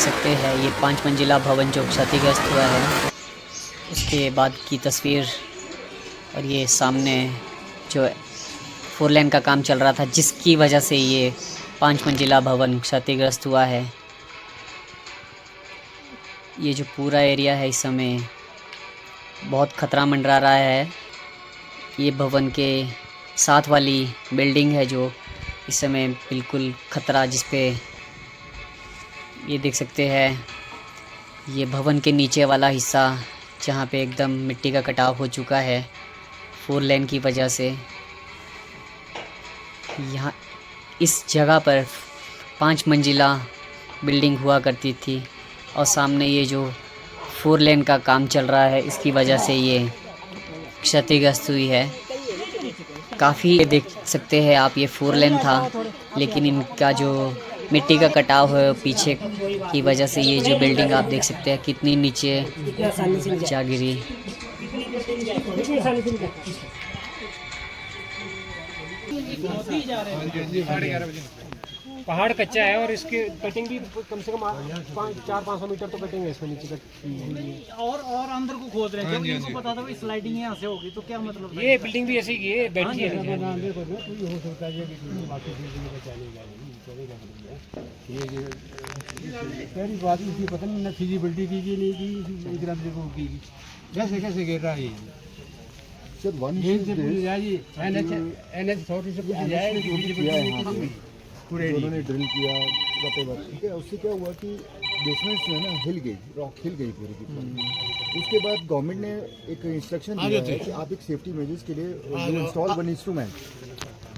सकते हैं ये 5 मंजिला भवन जो क्षतिग्रस्त हुआ है उसके बाद की तस्वीर। और ये सामने जो 4 लेन का काम चल रहा था जिसकी वजह से ये 5 मंजिला भवन क्षतिग्रस्त हुआ है। ये जो पूरा एरिया है इस समय बहुत खतरा मंडरा रहा है। ये भवन के साथ वाली बिल्डिंग है जो इस समय बिल्कुल खतरा, जिस पे ये देख सकते हैं ये भवन के नीचे वाला हिस्सा जहाँ पे एकदम मिट्टी का कटाव हो चुका है 4 लेन की वजह से। यहाँ इस जगह पर 5 मंजिला बिल्डिंग हुआ करती थी और सामने ये जो 4 लेन का काम चल रहा है इसकी वजह से ये क्षतिग्रस्त हुई है। काफ़ी देख सकते हैं आप ये 4 लेन था, लेकिन इनका जो मिट्टी का कटाव है पीछे की वजह से ये जो बिल्डिंग आप देख सकते हैं कितनी नीचे जा गिरी। पहाड़ कच्चा है और इसके कटिंग भी कम से कम 400-500 मीटर तो कटिंग है इसमें नीचे और अंदर को खोद रहे हैं। जब इनको पता था स्लाइडिंग यहाँ से होगी तो क्या मतलब ये बिल्डिंग भी ऐसी ही है, बैठी है। पहली बात इसकी पता नहीं ना फिजिबिलिटी की नहीं की एकदम देखो की कैसे कैसे गिर रहा है सर। वन एनएच अथॉरिटी से पूछ जाए उन्होंने ड्रिल किया ठीक है। उससे क्या हुआ कि बेसमेंट जो है ना हिल गई, रॉक हिल गई पूरी की पूरी। उसके बाद गवर्नमेंट ने एक इंस्ट्रक्शन दिया है कि आप एक सेफ्टी मेजर्स के लिए इंस्टॉल वन इंस्ट्रूमेंट,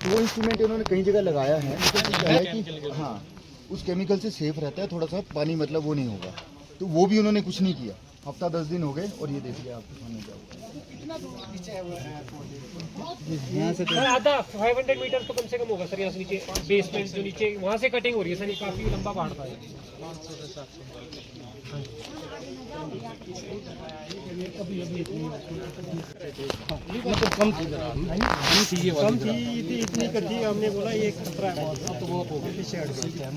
तो वो इंस्ट्रूमेंट इन्होंने कई जगह लगाया है। तो क्या है कि हाँ उस केमिकल से सेफ रहता है, थोड़ा सा पानी मतलब वो नहीं होगा, तो वो भी उन्होंने कुछ नहीं किया। हफ्ता 10 दिन हो गए और ये देखिए आपको सामने क्या यहाँ से आधा 500 मीटर तो कम से कम होगा सर। यहाँ से नीचे बेसमेंट जो नीचे वहाँ से कटिंग हो रही है सर। ये काफ़ी लंबा पहाड़ था। कम थी इतनी कटी हमने बोला ये खतरा है। अब तो बहुत हो गया,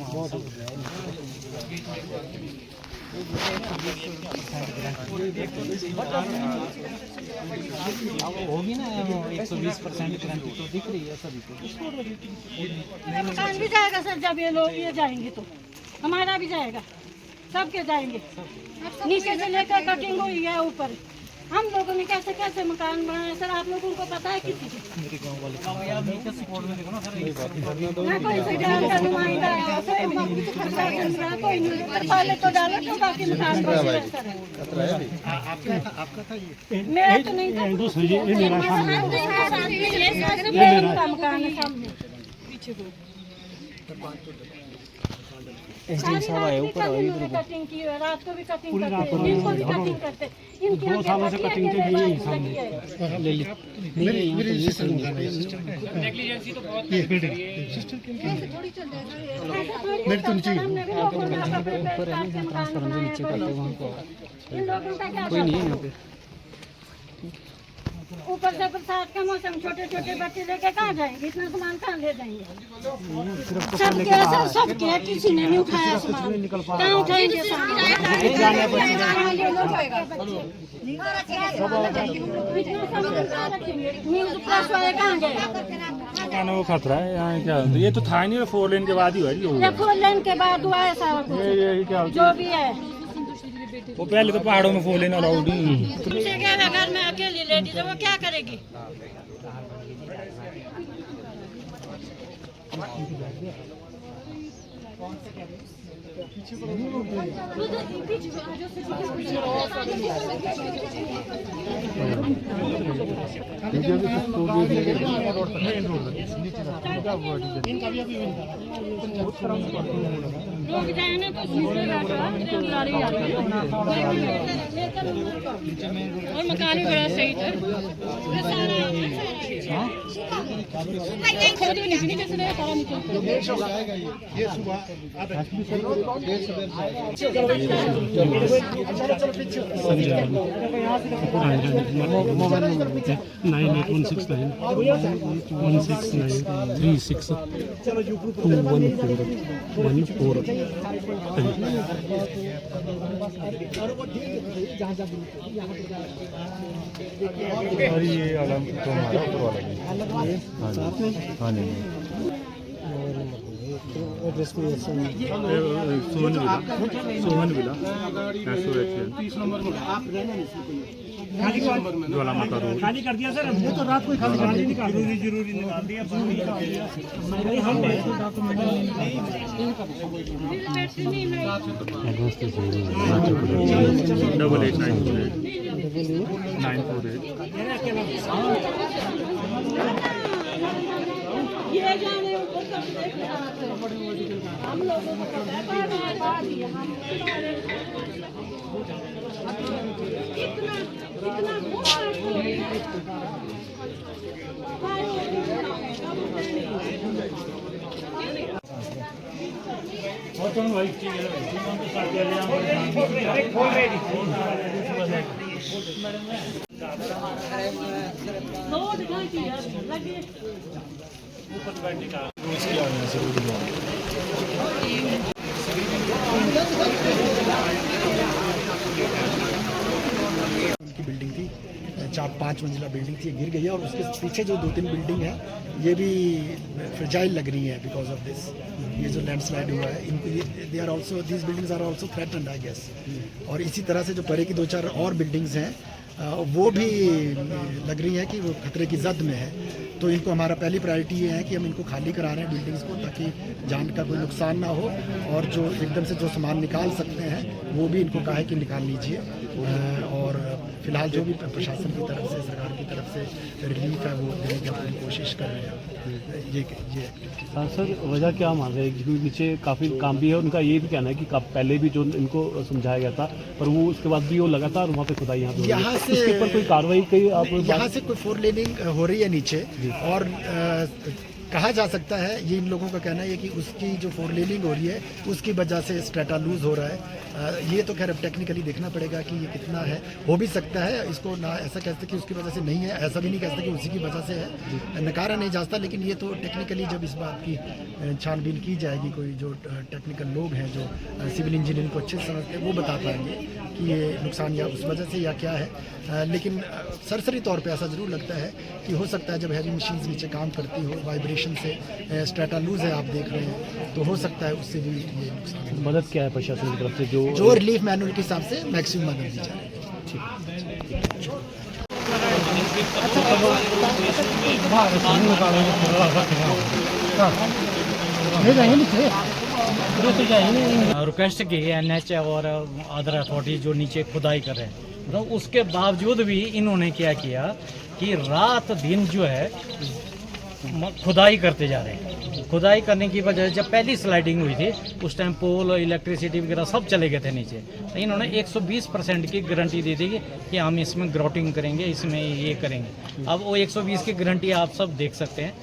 बहुत हो गया। होगी ना 120% गारंटी तो दिख रही है सभी को। मकान भी जाएगा सर, जब ये लोग ये जाएंगे तो हमारा भी जाएगा, सबके जाएंगे। नीचे से लेकर कटिंग हुई है ऊपर। हम लोगों ने कैसे कैसे मकान बनाए सर, आप लोगों को पता है किसी को? ना कोई सरकार का नुमाइंदा है, कोई नहीं। पहले तो डालो तो बाकी मकान मेरा तो नहीं था, मकान है सामने पीछे को। एसडीएम साहब आए ऊपर कटिंग की है, रात को भी कटिंग करते हैं, दिन को भी कटिंग करते हैं। 2 सालों से कटिंग के लिए ही सामने ले ली। नेग्लिजेंसी तो बहुत है। मेरी तो नीचे ऊपर है ना ट्रांसफार्मर जो नीचे करते हैं वहाँ को कोई नहीं है यहाँ पे। ऊपर से बरसात का मौसम, छोटे छोटे बच्चे लेके कहाँ जाएंगे? इतना सामान कहाँ ले जाएंगे? सबके सर सबके, किसी ने नहीं उठाया सामान, कहाँ उठाएंगे सामान? न्यूज़ प्रेस वाले कहाँ गए? वो खतरा है यहाँ क्या? ये तो था नहीं, 4 लेन के बाद ही हुआ। 4 लेन के बाद हुआ है सारा कुछ जो भी है। वो पहले तो पहाड़ों में 4 लेन अलाउड ही। तुमसे क्या है, घर में अकेली लेडीज है, वो क्या करेगी? लोग जाए ना तो और मकान भी बड़ा सही था। मोबाइल नंबर 9816916936 214 और ये वाला तो हमारा ऊपर वाला भी हाँ जी हाँ जी सोहन विला ज्वालामुखी रोड खाली कर दिया सर हमने तो रात को खाली निकाल जरूरी निकाल दिया डबल 948 ये जाने ऊपर सब देख रहा है। हम लोगों को पता है बाहर दिया हम इतना उनकी बिल्डिंग थी 4-5 मंजिला बिल्डिंग थी, गिर गई है और उसके पीछे जो 2-3 बिल्डिंग है ये भी फ्रेजाइल लग रही है बिकॉज ऑफ दिस। ये जो लैंडस्लाइड हुआ है इनको they are also these buildings are also threatened I guess. और इसी तरह से जो परे की 2-4 और बिल्डिंग्स हैं वो भी लग रही है कि वो खतरे की जद में है। तो इनको हमारा पहली प्रायोरिटी ये है कि हम इनको खाली करा रहे हैं बिल्डिंग्स को, ताकि जान का कोई नुकसान ना हो और जो एकदम से जो सामान निकाल सकते हैं वो भी इनको कहा है कि निकाल लीजिए। और फिलहाल जो भी प्रशासन की तरफ से, सरकार की तरफ से रिलीफ है वो देने की अपनी कोशिश कर रहे हैं। ये सर वजह क्या मान रहे हैं, क्योंकि नीचे काफ़ी काम भी है, उनका ये भी कहना है कि पहले भी जो इनको समझाया गया था पर वो उसके बाद भी वो लगातार वहाँ पे खुदाई यहाँ से इसके ऊपर कोई कार्रवाई कही आप? यहाँ से कोई 4 लेनिंग हो रही है नीचे और कहा जा सकता है, ये इन लोगों का कहना है कि उसकी जो 4 लेनिंग हो रही है उसकी वजह से स्ट्रेटा लूज हो रहा है। ये तो खैर अब टेक्निकली देखना पड़ेगा कि ये कितना है। हो भी सकता है, इसको ना ऐसा कहते कि उसकी वजह से नहीं है, ऐसा भी नहीं कहते कि उसी की वजह से है, नकारा नहीं जा सकता। लेकिन ये तो टेक्निकली जब इस बात की छानबीन की जाएगी, कोई जो टेक्निकल लोग हैं जो सिविल इंजीनियरिंग को अच्छे से समझते हैं वो बता पाएंगे कि ये नुकसान या उस वजह से या क्या है। लेकिन सरसरी तौर पे ऐसा ज़रूर लगता है कि हो सकता है जब हैवी मशीन्स नीचे काम करती हो, वाइब्रेशन से स्ट्रेटा लूज है आप देख रहे हैं, तो हो सकता है उससे भी ये नुकसान। मदद क्या है प्रशासन की तरफ से जो रिलीफ मैनुअल के हिसाब से मैक्सिमम मदद दी जा रही है। रिक्वेस्ट की है NH और अदर अथॉरिटी जो नीचे खुदाई कर रहे हैं, तो उसके बावजूद भी इन्होंने क्या किया कि रात दिन जो है खुदाई करते जा रहे हैं। खुदाई करने की वजह जब पहली स्लाइडिंग हुई थी उस टाइम पोल, इलेक्ट्रिसिटी वगैरह सब चले गए थे नीचे। तो इन्होंने 120% की गारंटी दी थी कि हम इसमें ग्राउटिंग करेंगे, इसमें ये करेंगे। अब वो 120 की गारंटी आप सब देख सकते हैं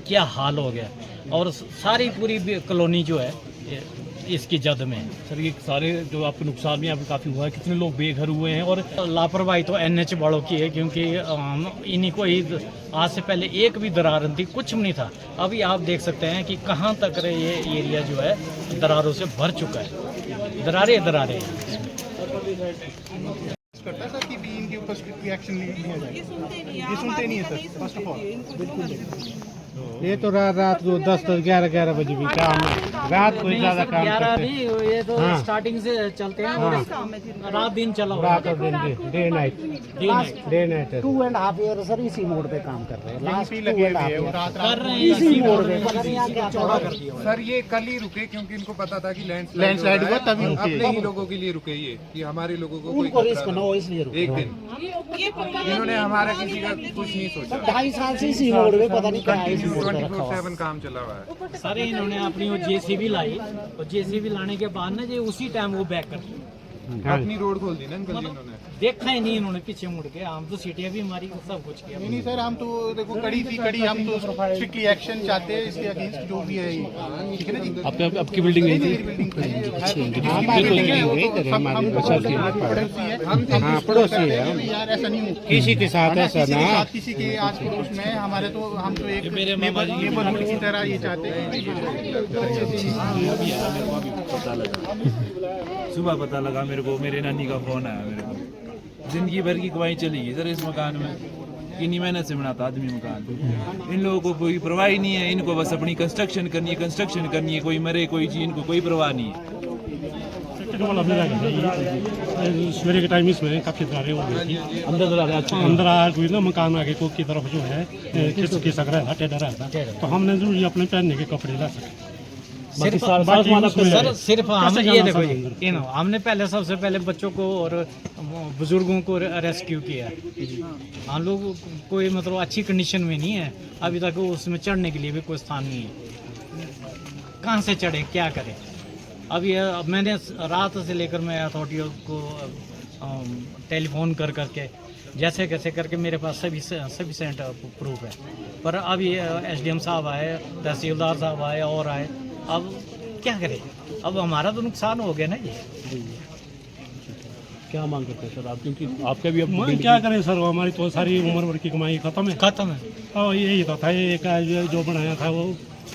क्या हाल हो गया, और सारी पूरी कॉलोनी जो है इसकी जद में है। सर ये सारे जो आपको नुकसान भी आपको काफ़ी हुआ है, कितने लोग बेघर हुए हैं? और लापरवाही तो NH वालों की है, क्योंकि इन्हीं को ही आज से पहले एक भी दरार थी, कुछ भी नहीं था। अभी आप देख सकते हैं कि कहाँ तक ये एरिया जो है दरारों से भर चुका है, दरारें दरारें। इनके ऊपर एक्शन लिया जाए, ये सुनते नहीं है सर। फर्स्ट ऑफ ऑल बिल्कुल ये तो रात को 10-11 बजे भी काम, रात को ज़्यादा काम करते हैं। ये तो स्टार्टिंग से चलते हैं, रात दिन चला रात और दिन डे नाइट 2.5 ईयर सर इसी मोड पे काम कर रहे हैं। लास्ट लगे हुए हैं, कर रहे हैं इसी मोड पे पता नहीं यहाँ क्या चौड़ा कर दिया। सर ये कल ही रुके क्योंकि इनको पता था कि लैंडस्लाइड हुआ तभी रुके। अपने ही लोगों के लिए रुके ये कि हमारे लोगों को उनको रिस्क न हो इसलिए रुके। एक दिन इन्होंने हमारा किसी का कुछ नहीं सोचा। 2.5 साल से इसी मोड पे पता नहीं क्या है, इसी मोड पे रखा हुआ। 24/7 काम चला हुआ है। सारे इन्होंने अपनी वो JCB लाई, और JCB लाने के बाद ना ये उसी टाइम वो बैक कर दिया। अपनी रोड खोल दी ना अंकल जी इन्होंने। देखा ही नहीं इन्होंने पीछे मुड़ के। हम तो सीटियाँ भी मारी, सब कुछ किया। नहीं सर, हम तो देखो कड़ी हम तो स्ट्रिक्टली एक्शन चाहते हैं इसके अगेंस्ट जो भी है, ठीक है ना जी। आपकी बिल्डिंग नहीं थी? पड़ोसी है यार, ऐसा नहीं हो किसी के साथ, ऐसा ना किसी के आस पड़ोस में हमारे, तो हम तो एक नेबरहुड की तरह ये चाहते हैं। सुबह पता लगा मेरे को, मेरे नानी का फोन आया मेरे को। जिंदगी भर की कमाई चली गई सर इस मकान में, इन्हीं मेहनत से बनाता आदमी मकान। इन लोगों को कोई परवाह ही नहीं है, इनको बस अपनी कंस्ट्रक्शन करनी है, कोई मरे कोई जी, इनको कोई परवाह नहीं है। सवेरे के टाइम इसमें काफ़ी दरारें हो गई थी, अंदर आ कोई ना मकान आगे को की तरफ जो है खिसक रहा था, टेढ़ा रहा था, तो हमने जरूर अपने पहनने के कपड़े ला सके। सिर्फ हम ये देखो, हमने पहले सबसे पहले बच्चों को और बुजुर्गों को रेस्क्यू किया। हम लोग कोई मतलब अच्छी कंडीशन में नहीं है अभी तक, उसमें चढ़ने के लिए भी कोई स्थान नहीं है। कहाँ से चढ़े, क्या करें? अब मैंने रात से लेकर मैं अथॉरिटियों को टेलीफोन करके जैसे कैसे करके मेरे पास सफिशिएंट प्रूफ है, पर अब ये SDM साहब आए, तहसीलदार साहब आए और आए, अब क्या करें? अब हमारा तो नुकसान हो गया ना जी। क्या मांग करते हैं सर आप, क्योंकि आपका भी अब क्या करें सर, हमारी तो सारी उम्र भर की कमाई खत्म है। और यही तो था, ये जो बनाया था वो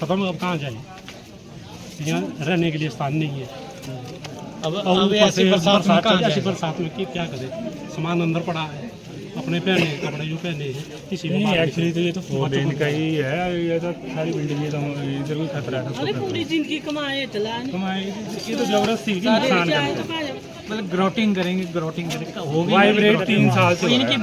खत्म, अब कहाँ जाए? यहाँ रहने के लिए स्थान नहीं है। अब ऐसी बरसात में क्या करें? सामान अंदर पड़ा है, अपने पहने कपड़े जो पहने हैं किसी नहीं। एक्चुअली तो ये तो 4 लेन का ही है, ये तो सारी बिल्डिंग इधर कोई खतरा है। अरे पूरी जिंदगी कमाए कमाई ये तो जबरदस्ती की नुकसान है। मतलब ग्रोटिंग करेंगे होगी। वाइब्रेट 3 साल से इनकी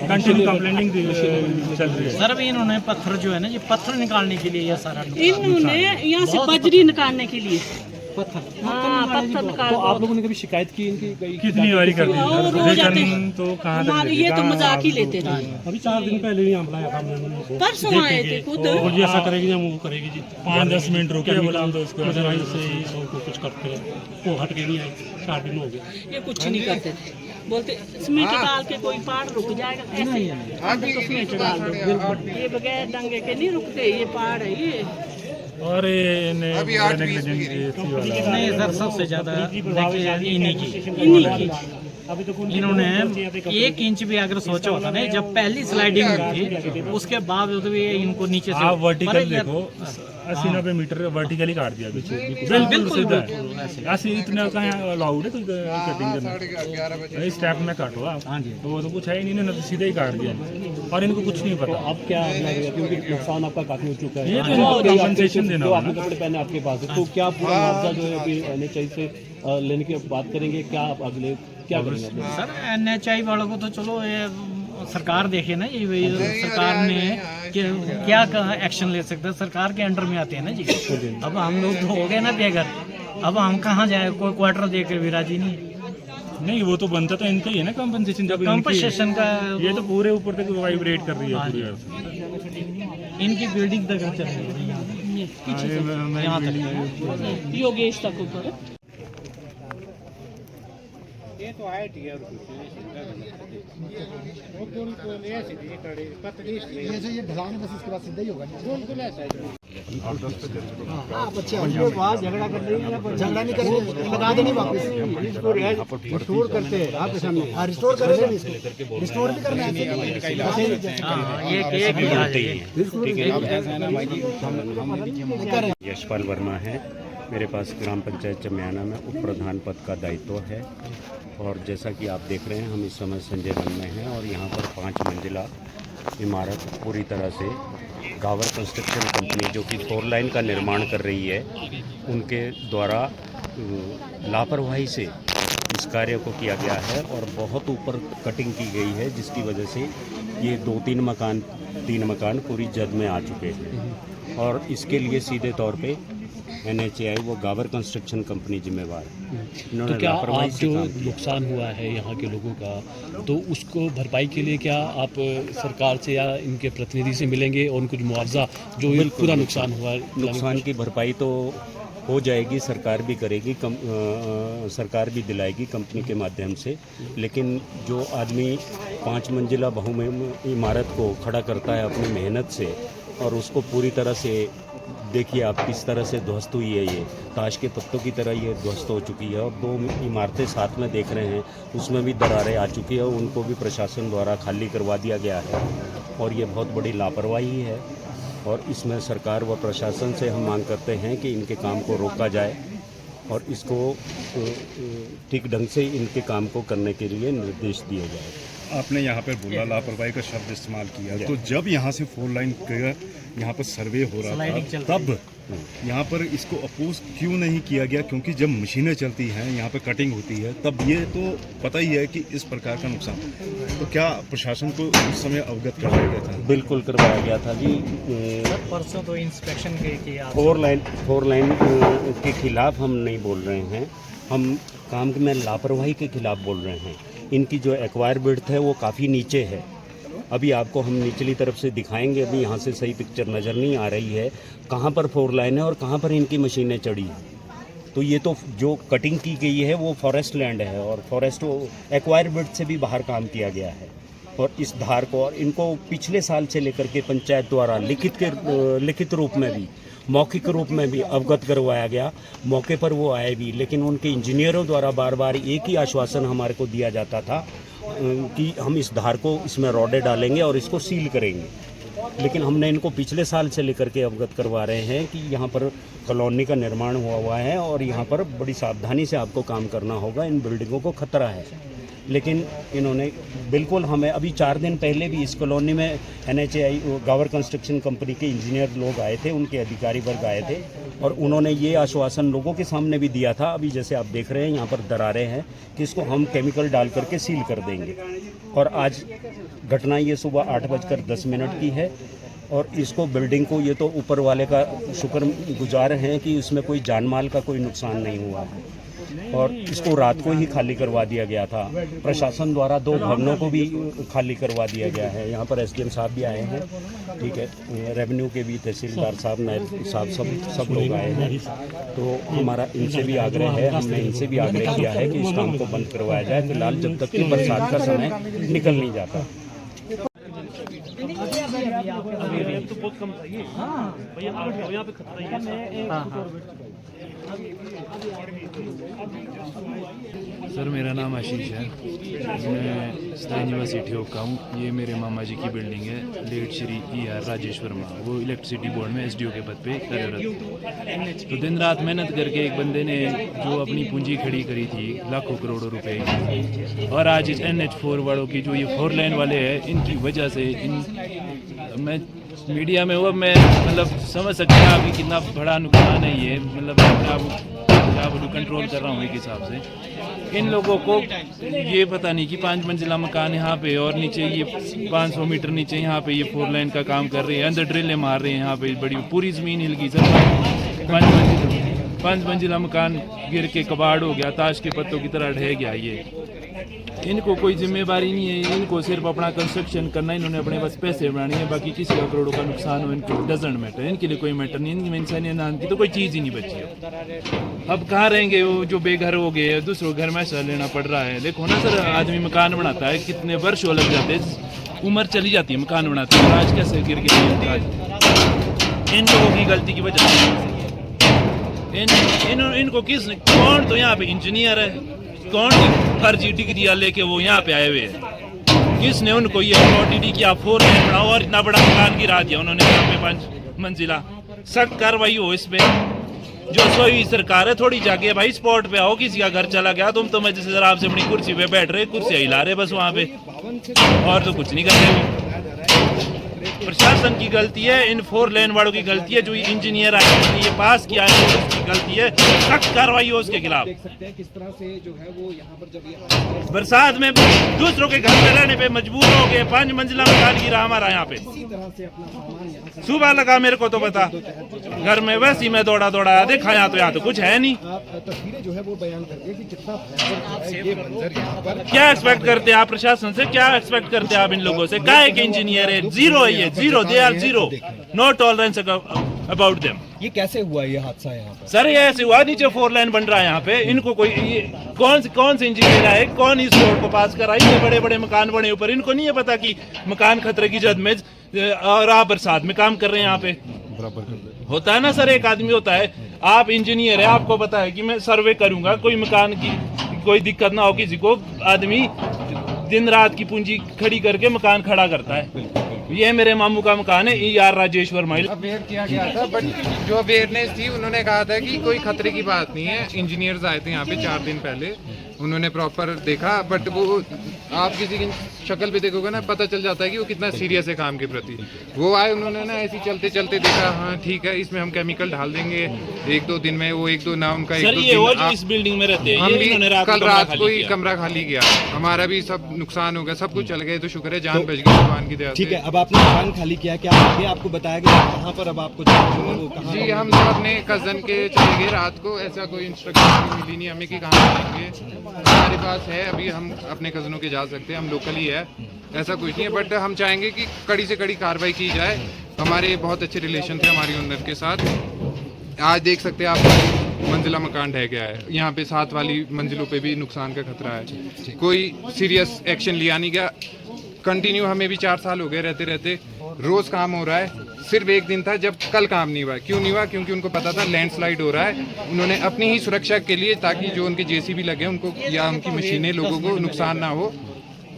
कंटिन्यू कंप्लेंटिंग चल रही है सर। अभी इन्होंने पत्थर जो है ना, ये पत्थर निकालने के लिए ये सारा इन्होंने यहाँ से बजरी निकालने के लिए पत्थर निकाल। तो आप लोगों ने कभी शिकायत की इनकी? कितनी बारी कर दी तो कहाँ ये तो मजाक ही लेते थे। अभी 4 दिन पहले ही हम लाया था हमने, परसों आए थे खुद। और जी ऐसा करेगी हम वो करेगी जी, 5-10 मिनट रुके बोला हम तो उसको कुछ करते हैं, वो हट के नहीं आए। 4 दिन हो गए, ये कुछ नहीं करते थे, बोलते सीमेंट डाल के कोई पहाड़ रुक जाएगा, ऐसे तो सीमेंट डाल दो, ये बगैर डंगे के नहीं रुकते, ये पहाड़ है ये। और नहीं सर, सबसे ज़्यादा देखिए इन्हीं की। इन्होंने 1 इंच भी अगर सोचा होता ना, जब पहली स्लाइडिंग हुई थी उसके बावजूद भी इनको नीचे से आप वर्टिकल देखो 80-90 मीटर वर्टिकली काट दिया बिल्कुल सीधा है। ऐसे इतना का अलाउड है तो कटिंग करना, इस टाइप में काटो आप। तो वो तो कुछ है ही नहीं, इन्होंने सीधा ही काट दिया और इनको कुछ नहीं पता। अब क्या क्योंकि नुकसान आपका काफी हो चुका है, ये तो कंपनसेशन देना। जो आपने कपड़े पहने आपके पास, तो क्या पूरा मुआवजा जो है अभी NHI से लेने की बात करेंगे? क्या आप अगले क्या करेंगे सर? NHI वालों को तो चलो ये सरकार देखे ना, ये सरकार ने क्या एक्शन ले सकता है, सरकार के अंडर में आते हैं ना जी। अब हम लोग तो हो गए ना बेघर, अब हम कहाँ जाए? कोई क्वार्टर देकर भी राजी नहीं, वो तो बनता तो इनका ही है ना कंपनसेशन। जब कंपनसेशन का ये तो पूरे ऊपर तक वाइब्रेट कर रही है, इनकी बिल्डिंग तक चल रही है यहाँ तक, योगेश तक ऊपर। ये तो है ठीक है, ये ढलान बस इसके बाद सीधा ही होगा। बिल्कुल ऐसा है। आप अच्छे झगड़ा कर रही है, झगड़ा नहीं करेंगे, लगा देंगे वापस, रिस्टोर करते हैं आपके सामने। रिस्टोर करेंगे, रिस्टोर भी करना है। यशपाल वर्मा है, मेरे पास ग्राम पंचायत चमियाना में उप प्रधान पद का दायित्व है। और जैसा कि आप देख रहे हैं, हम इस समय संजय वन में हैं और यहाँ पर 5 मंजिला इमारत पूरी तरह से गावर कंस्ट्रक्शन कंपनी जो कि 4 लाइन का निर्माण कर रही है, उनके द्वारा लापरवाही से इस कार्य को किया गया है और बहुत ऊपर कटिंग की गई है, जिसकी वजह से ये 2-3 मकान 3 मकान पूरी जद में आ चुके हैं। और इसके लिए सीधे तौर पे NHI वो गावर कंस्ट्रक्शन कंपनी जिम्मेवार है। तो क्या आप जो नुकसान हुआ है यहाँ के लोगों का, तो उसको भरपाई के लिए क्या आप सरकार से या इनके प्रतिनिधि से मिलेंगे और उनको मुआवजा जो पूरा नुकसान हुआ है? नुकसान की भरपाई तो हो जाएगी, सरकार भी करेगी, सरकार भी दिलाएगी कंपनी के माध्यम से। लेकिन जो आदमी 5 मंजिला इमारत को खड़ा करता है अपनी मेहनत से, और उसको पूरी तरह से देखिए आप किस तरह से ध्वस्त हुई है, ये ताश के पत्तों की तरह ये ध्वस्त हो चुकी है। और 2 इमारतें साथ में देख रहे हैं, उसमें भी दरारें आ चुकी है, उनको भी प्रशासन द्वारा खाली करवा दिया गया है। और ये बहुत बड़ी लापरवाही है, और इसमें सरकार व प्रशासन से हम मांग करते हैं कि इनके काम को रोका जाए और इसको ठीक ढंग से इनके काम को करने के लिए निर्देश दिए जाए। आपने यहाँ पर बोला लापरवाही का शब्द इस्तेमाल किया, तो जब यहाँ से 4 लाइन का यहाँ पर सर्वे हो रहा था तब यहाँ पर इसको अपोज क्यों नहीं किया गया? क्योंकि जब मशीनें चलती हैं, यहाँ पर कटिंग होती है, तब ये तो पता ही है कि इस प्रकार का नुकसान, तो क्या प्रशासन को उस समय अवगत करवाया गया था? बिल्कुल करवाया गया था जी। परसों तो इंस्पेक्शन के किया। 4 लाइन के खिलाफ हम नहीं बोल रहे हैं, हम काम में लापरवाही के खिलाफ बोल रहे हैं। इनकी जो एक्वायर विड्थ है वो काफ़ी नीचे है। अभी आपको हम निचली तरफ से दिखाएंगे, अभी यहाँ से सही पिक्चर नज़र नहीं आ रही है कहाँ पर 4 लाइन है और कहाँ पर इनकी मशीनें चढ़ी हैं। तो ये तो जो कटिंग की गई है वो फॉरेस्ट लैंड है, और फॉरेस्ट एक्वायर विड्थ से भी बाहर काम किया गया है। और इस धार को और इनको पिछले साल से लेकर के पंचायत द्वारा लिखित रूप में भी, मौखिक रूप में भी अवगत करवाया गया। मौके पर वो आए भी, लेकिन उनके इंजीनियरों द्वारा बार बार एक ही आश्वासन हमारे को दिया जाता था कि हम इस धार को, इसमें रॉडे डालेंगे और इसको सील करेंगे। लेकिन हमने इनको पिछले साल से लेकर के अवगत करवा रहे हैं कि यहाँ पर कॉलोनी का निर्माण हुआ है और यहाँ पर बड़ी सावधानी से आपको काम करना होगा, इन बिल्डिंगों को खतरा है। लेकिन इन्होंने बिल्कुल हमें, अभी 4 दिन पहले भी इस कॉलोनी में NHAI गावर कंस्ट्रक्शन कंपनी के इंजीनियर लोग आए थे, उनके अधिकारी वर्ग आए थे, और उन्होंने ये आश्वासन लोगों के सामने भी दिया था। अभी जैसे आप देख रहे हैं यहाँ पर दरारें हैं कि इसको हम केमिकल डाल करके सील कर देंगे। और आज घटना ये सुबह 8:10 की है, और इसको बिल्डिंग को, ये तो ऊपर वाले का शुक्रगुजार हैं कि इसमें कोई जान माल का कोई नुकसान नहीं हुआ है, और इसको रात को ही खाली करवा दिया गया था। प्रशासन द्वारा 2 भवनों को भी खाली करवा दिया गया है। यहाँ पर SDM साहब भी आए हैं, ठीक है, रेवेन्यू के भी तहसीलदार साहब, नायब साहब, सब लोग आए हैं। तो हमारा इनसे भी आग्रह है, हमने इनसे भी आग्रह किया है कि इस काम को बंद करवाया जाए फिलहाल, जब तक कि बरसात का समय निकल नहीं जाता। तो बहुत कम था ये। भैया यहाँ पे खतरा है। सर मेरा नाम आशीष है, मैं स्थायी निवासी ठियोग का हूँ। ये मेरे मामा जी की बिल्डिंग है, लेट श्री ER राजेश वर्मा, वो इलेक्ट्रिसिटी बोर्ड में SDO के पद पे कार्यरत। तो दिन रात मेहनत करके एक बंदे ने जो अपनी पूंजी खड़ी करी थी लाखों करोड़ों रुपए की, और आज इस NH4 वालों की जो ये 4 लाइन वाले हैं, इनकी वजह से मैं मीडिया में हुआ, मैं मतलब समझ सकते हैं अभी कितना बड़ा नुकसान है ये। मतलब क्या बोलूँ, कंट्रोल कर रहा हूँ एक हिसाब से। इन लोगों को ये पता नहीं कि 5 मंजिला मकान यहाँ पे, और नीचे ये 500 मीटर नीचे यहाँ पे ये 4 लाइन का काम कर रहे हैं, अंदर ड्रिलें मार रहे हैं। यहाँ पे बड़ी पूरी ज़मीन हिल गई सर। 5 मंजिला मकान गिर के कबाड़ हो गया, ताश के पत्तों की तरह ढह गया ये। इनको कोई जिम्मेवारी नहीं है, इनको सिर्फ अपना कंस्ट्रक्शन करना है, इन्होंने अपने बस पैसे बनाने हैं, बाकी किसी का करोड़ों का नुकसान हो इनको डजंट मैटर, इनके लिए कोई मैटर नहीं। इनकी इंसानियत नाम की तो कोई चीज़ ही नहीं बची है। अब कहाँ रहेंगे वो जो बेघर हो गए, दूसरों घर में सह लेना पड़ रहा है। देखो ना सर, आदमी मकान बनाता है, कितने वर्षों लग जाते हैं, उम्र चली जाती है मकान बनाते हैं, आज कैसे गिर गया? इन लोगों की गलती की वजह से इनको कौन, तो यहाँ पे इंजीनियर है, कौन फर्जी डिग्रियां लेके वो यहाँ पे आए हुए हैं, किसने उनको ये अथॉरिटी की आप 4 लाइन बनाओ और इतना बड़ा मकान गिरा दिया उन्होंने यहाँ पे 5 मंजिला। सख्त कार्रवाई हो इस पे। जो सोई सरकार है, थोड़ी जाके भाई स्पॉट पे आओ, किसी का घर चला गया तुम तो मैं जैसे जरा आपसे अपनी कुर्सी पे बैठ रहे, कुर्सी हिला रहे बस वहाँ पे, और तो कुछ नहीं कर रहे वो। प्रशासन की गलती है, इन 4 लाइन वालों की गलती है, जो इंजीनियर आए हैं ये पास किया है उसकी गलती है, सख्त कार्रवाई हो उसके खिलाफ। किस तरह से जो है वो यहाँ पर जब बरसात में दूसरों के घर में रहने पे मजबूर हो गए, 5 मंजिला मकान गिरा हमारा यहाँ पे। सुबह लगा मेरे को तो पता, घर में वैसे ही मैं दौड़ा देखा, यहाँ तो कुछ है नहीं। तस्वीरें जो है वो बयान करके कि कितना ये मंजर यहाँ पर। क्या एक्सपेक्ट करते हैं आप प्रशासन से, क्या एक्सपेक्ट करते हैं आप इन लोगों से? क्या है कि इंजीनियर है, जीरो है ये, zero, they are zero, no tolerance about them. ये कैसे हुआ ये हादसा यहाँ पर? सर ये ऐसे हुआ, नीचे 4 लाइन बन रहा है यहाँ पे, इनको कोई कौन से इंजीनियर आए, कौन इस रोड को पास कराई, ये बड़े बड़े मकान बने ऊपर, इनको नहीं है पता कि मकान खतरे की जद में और आप बरसात में काम कर रहे हैं यहाँ पे। होता है ना सर, एक आदमी होता है, आप इंजीनियर है, आपको पता है कि मैं सर्वे करूंगा, कोई मकान की कोई दिक्कत ना हो किसी को, आदमी दिन रात की पूंजी खड़ी करके मकान खड़ा करता है। ये मेरे मामू का मकान है, ER राजेश्वर माइल। अवेयर किया गया था, बट जो अवेयरनेस थी उन्होंने कहा था कि कोई खतरे की बात नहीं है। इंजीनियर्स आए थे यहाँ पे 4 दिन पहले, उन्होंने प्रॉपर देखा, बट वो आप किसी की शक्ल पे देखोगे ना, पता चल जाता है कि वो कितना सीरियस है काम के प्रति। वो आए, उन्होंने ना ऐसे चलते चलते देखा, हाँ ठीक है इसमें हम केमिकल डाल देंगे 1-2 दिन में, वो 1-2 ना उनका 1-2 दिन इस बिल्डिंग में रहते हैं, हम भी कल रात को ही कमरा खाली किया, हमारा भी सब नुकसान हो गया, सब कुछ चल गए, तो शुक्र है जान बच गई भगवान की दया से। ठीक है, अब आपने मकान खाली किया, क्या आगे आपको बताया गया कहाँ पर अब आपको वो कहाँ? जी हम सब अपने कजन के चले गए रात को, ऐसा कोई इंस्ट्रक्शन मिली नहीं हमें कि कहाँ जाएंगे। हमारे पास है अभी, हम अपने कजनों के जा सकते हैं, हम लोकल ही है, ऐसा कुछ नहीं है, बट हम चाहेंगे कि कड़ी से कड़ी कार्रवाई की जाए। हमारे बहुत अच्छे रिलेशन थे हमारी ओनर के साथ। आज देख सकते हैं आप, मंजिला मकान ढह गया है, यहाँ पे 7 वाली मंजिलों पे भी नुकसान का खतरा है, कोई सीरियस एक्शन लिया नहीं गया। कंटिन्यू हमें भी 4 साल हो गए रहते रहते, रोज काम हो रहा है, सिर्फ एक दिन था जब कल काम नहीं हुआ। क्यों नहीं हुआ? क्योंकि उनको पता था लैंडस्लाइड हो रहा है। उन्होंने अपनी ही सुरक्षा के लिए, ताकि जो उनके JCB लगे उनको या उनकी मशीनें लोगों को नुकसान ना हो,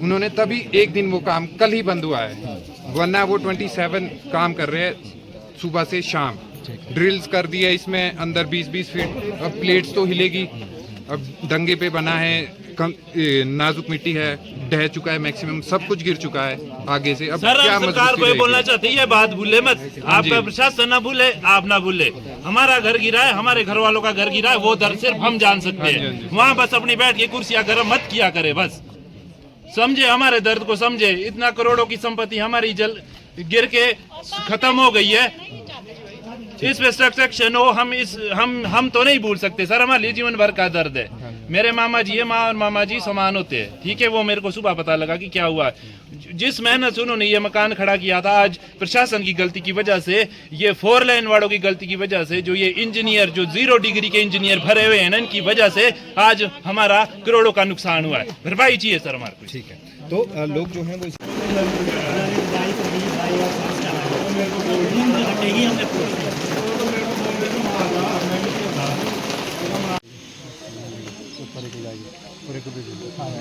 उन्होंने तभी एक दिन वो काम कल ही बंद हुआ है, वरना वो 27 काम कर रहे हैं सुबह से शाम। ड्रिल्स कर दिया इसमें अंदर 20-20 फीट। अब प्लेट्स तो हिलेगी, अब दंगे पे बना है, नाजुक मिट्टी है, ढह चुका है, मैक्सिमम सब कुछ गिर चुका है आगे से। अब सर क्या सरकार को ये बोलना चाहती है, ये बात भूले मत, आपका प्रशासन ना भूले, आप ना भूले। हमारा घर गिरा है, हमारे घर वालों का घर गिरा है, वो दर्द सिर्फ हम जान सकते हैं। वहाँ बस अपनी बैठ के कुर्सियां गर्म मत किया करे, बस समझे हमारे दर्द को, समझे। इतना करोड़ों की संपत्ति हमारी जल गिर के खत्म हो गई है, इस पे सब्सक्रिप्शन हो, हम तो नहीं भूल सकते सर, हमारे लिए जीवन भर का दर्द है। मेरे मामा जी है, माँ और मामा जी समान होते हैं, ठीक है। वो मेरे को सुबह पता लगा कि क्या हुआ, जिस मेहनत से उन्होंने ये मकान खड़ा किया था, आज प्रशासन की गलती की वजह से, ये 4 लाइन वालों की गलती की वजह से, जो ये इंजीनियर जो 0 डिग्री के इंजीनियर भरे हुए हैं ना, इनकी वजह से आज हमारा करोड़ों का नुकसान हुआ है। भरपाई चाहिए सर हमारे को। ठीक है, तो लोग जो हैं वो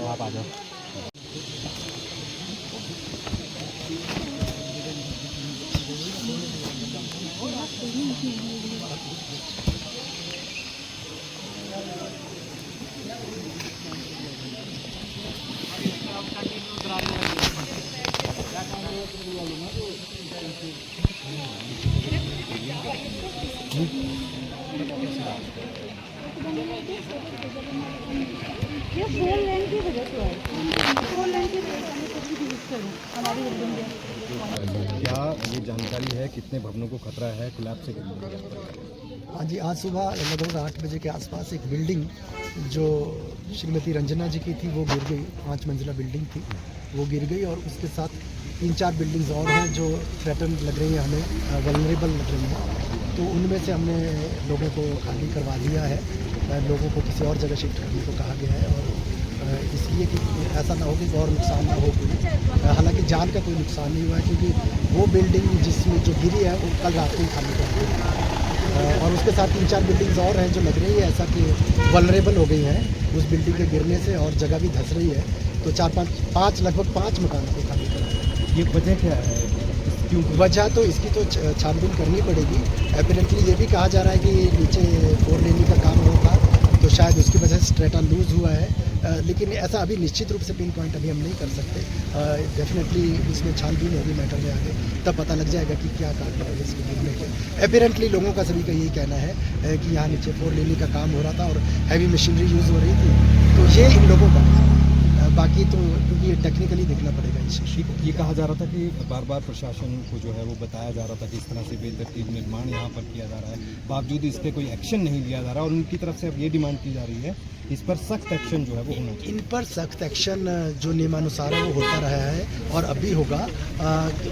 आप आ जाओ। ये 4 लाइन की वजह से है, 4 लाइन की वजह से कुछ भी यूज करें हमारी बिल्डिंग में। क्या ये जानकारी है कितने भवनों को खतरा है कोलैप्स से? हाँ जी, आज सुबह लगभग 8 बजे के आसपास एक बिल्डिंग जो श्रीमती रंजना जी की थी वो गिर गई। 5 मंजिला बिल्डिंग थी, वो गिर गई, और उसके साथ 3-4 बिल्डिंग्स और हैं जो थ्रेटन लग रही हैं, हमें वल्नरेबल लग रही हैं। तो उनमें से हमने लोगों को खाली करवा दिया है, लोगों को किसी और जगह शिफ्ट करने को कहा गया है, और इसलिए कि ऐसा ना हो कि और नुकसान ना हो कोई। हालांकि जान का कोई नुकसान नहीं हुआ है, क्योंकि वो बिल्डिंग जिसमें जो गिरी है वो कल रात को ही खाली कर दी है, और उसके साथ 3-4 बिल्डिंग्स और हैं जो लग रही है ऐसा कि वल्नरेबल हो गई हैं उस बिल्डिंग के गिरने से, और जगह भी धंस रही है। तो 4-5 लगभग 5 मकानों को खाली कर। ये वजह क्या है? क्यों वजह तो इसकी तो छानबीन करनी पड़ेगी। एपरेंटली ये भी कहा जा रहा है कि नीचे 4 लेनी का काम होगा, तो शायद उसकी वजह से स्ट्रेटा लूज हुआ है, लेकिन ऐसा अभी निश्चित रूप से पिन पॉइंट अभी हम नहीं कर सकते। डेफिनेटली इसमें छानबीन होगी मैटर में आगे, तब पता लग जाएगा कि क्या कारण है इसके गिरने के। एपरेंटली लोगों का सभी का यही कहना है कि यहाँ नीचे 4 लेनी का काम हो रहा था और हैवी मशीनरी यूज़ हो रही थी, तो ये इन लोगों का। बाकी तो क्योंकि ये टेक्निकली देखना पड़ेगा इस चीज़ को। ये कहा जा रहा था कि बार बार प्रशासन को जो है वो बताया जा रहा था कि इस तरह से बेतरतीब निर्माण यहाँ पर किया जा रहा है, बावजूद इसके कोई एक्शन नहीं लिया जा रहा, और उनकी तरफ से अब ये डिमांड की जा रही है इस पर सख्त एक्शन जो है वो होना चाहिए। इन पर सख्त एक्शन जो नियमानुसार है वो होता रहा है और अब भी होगा।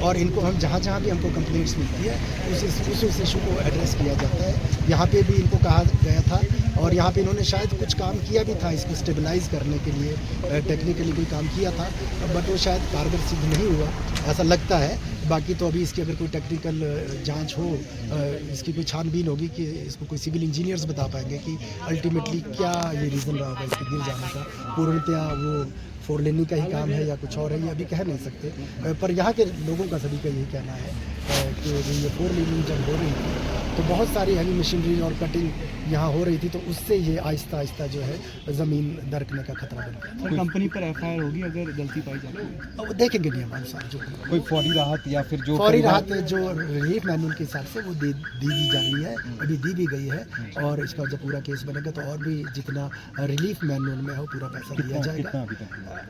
और इनको हम जहाँ जहाँ भी हमको कंप्लेंट्स मिलती है उस इशू को एड्रेस किया जाता है। यहाँ पे भी इनको कहा गया था और यहाँ पे इन्होंने शायद कुछ काम किया भी था इसको स्टेबलाइज करने के लिए, टेक्निकली कोई काम किया था, बट वो शायद कारगर सिद्ध नहीं हुआ, ऐसा लगता है। बाकी तो अभी इसकी अगर कोई टेक्निकल जांच हो, इसकी कोई छानबीन होगी कि इसको कोई सिविल इंजीनियर्स बता पाएंगे कि अल्टीमेटली क्या ये रीज़न रहा होगा इसके गिर जाने का। पूर्णतया वो 4 लेनिंग का ही काम है या कुछ और है, ये अभी कह नहीं सकते। पर यहाँ के लोगों का सभी का यही कहना है कि ये 4 लेनिंग जब हो रही थी तो बहुत सारी हैवी मशीनरी और कटिंग यहाँ हो रही थी, तो उससे ये आहिस्ता आहिस्ता जो है ज़मीन दरकने का खतरा बन गया। तो कंपनी पर FIR होगी अगर गलती पाई जाती है? अब देखेंगे नियमानुसार जो कोई फौरी राहत या फिर जो फौरी राहत जो रिलीफ मैनुअल के हिसाब से वो दी जा रही है, अभी दी भी गई है। और इसका जब पूरा केस बनेगा तो और भी जितना रिलीफ मैनुअल में है वो पूरा पैसा दिया जाएगा।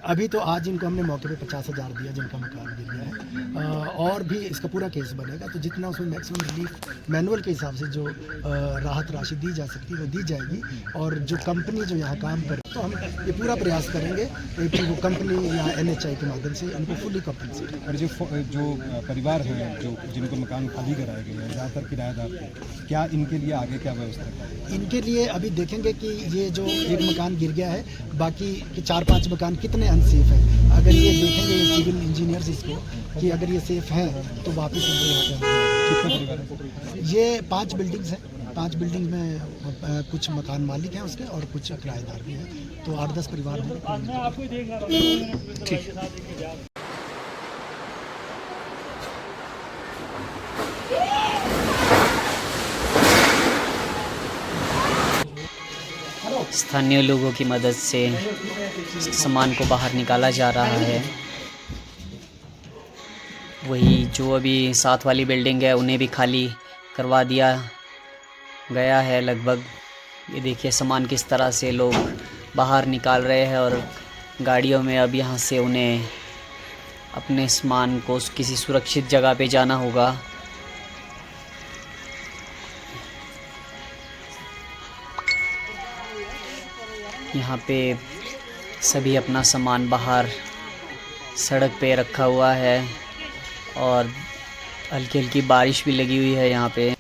अभी तो आज इनको हमने मौके पे 50,000 दिया जिनका मकान गिर गया है, और भी इसका पूरा केस बनेगा तो जितना उसमें मैक्सिमम रिलीफ मैनुअल के हिसाब से जो राहत राशि दी जा सकती है वो दी जाएगी। और जो कंपनी जो यहाँ काम करे तो हम ये पूरा प्रयास करेंगे कि वो कंपनी या NHI के माध्यम से उनको फुली कंपनसेट। और जो परिवार हैं जो जिनको मकान खाली कराए गए हैं, ज़्यादातर किराएदार थे, क्या इनके लिए आगे क्या व्यवस्था है? इनके लिए अभी देखेंगे कि ये जो एक मकान गिर गया है, बाकी के 4-5 मकान कितने अनसेफ हैं। अगर ये देखेंगे सिविल इंजीनियर्स इसको कि अगर ये सेफ हैं तो वापस कितने परिवार? ये 5 बिल्डिंग्स हैं। 5 बिल्डिंग में कुछ मकान मालिक हैं उसके और कुछ किराएदार भी हैं, तो 8-10 परिवार हैं। ठीक। स्थानीय लोगों की मदद से सामान को बाहर निकाला जा रहा है। वही जो अभी साथ वाली बिल्डिंग है उन्हें भी खाली करवा दिया गया है लगभग। ये देखिए सामान किस तरह से लोग बाहर निकाल रहे हैं और गाड़ियों में अब यहाँ से उन्हें अपने सामान को किसी सुरक्षित जगह पे जाना होगा। यहाँ पे सभी अपना सामान बाहर सड़क पे रखा हुआ है और हल्की हल्की बारिश भी लगी हुई है यहाँ पे।